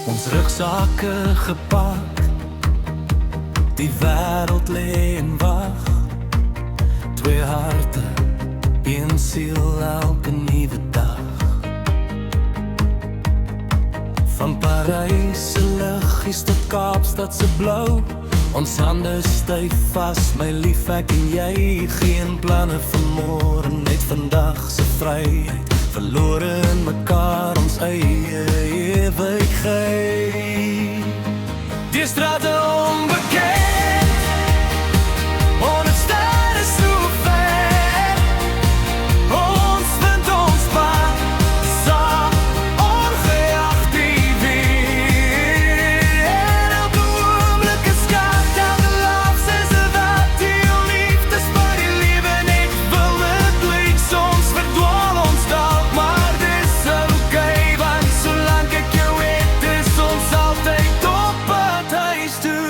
Ons rugsakke gepak, die wêreld lê en wag. Twee harte, een siel elke nuwe dag. Van Parys se liggies tot Kaapstad se blou. Ons hande styf vas, my lief, ek en jy. Geen planne vir môre, net vandag se vryheid. Verlore in mekaar, ons eie ewigheid. Die strate onbekend, honderd sterre so ver. Ons vind ons pad, saam, ongeag die weer. Elke oomblik is skat, elke laf is 'n wat. Die liefdes vir die lewe net wil het lyk. Soms verdwaal ons dalk, maar dis okay, want solank ek jou het, is ons altyd op pad huis toe.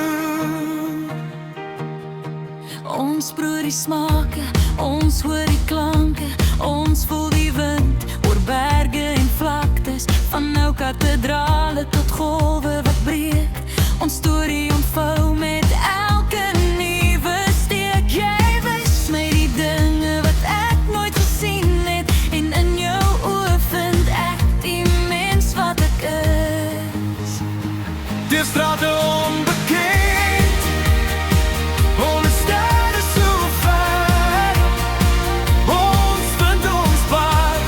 Ons proe die smake, ons hoor die klanke, ons voel die wind oor berge en vlaktes, van nou kathedrale tot golwe wat breek. Ons storie ontvou met elke nuwe steek. Jy wys my die dinge wat ek nooit gesien het, en in jou oë vind ek die mens wat ek is. Die strate onbekend, honderd sterre so ver. Ons vind ons pad,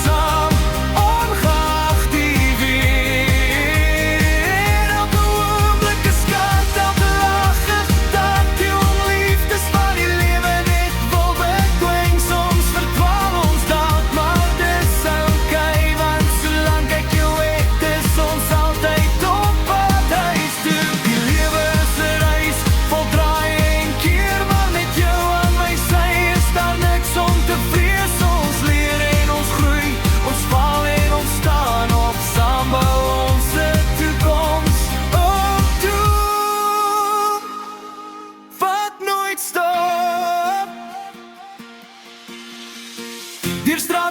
saam, ongeag die weer. Elke oomblik is skat, elke lach is gedag. Die onliefdes van die lewe net wil bedwing. Soms verdwaal ons dalk, maar dis okay, want solank ek jou het, is ons altyd op pad huis toe. Die lewe is 'n reis, vol draai en keer, maar met jou aan my sy is daar niks om te vrees. Ons leer en ons groei, ons val en ons staan op, saam bou ons 'n toekoms op toe, wat nooit stop. Deur straat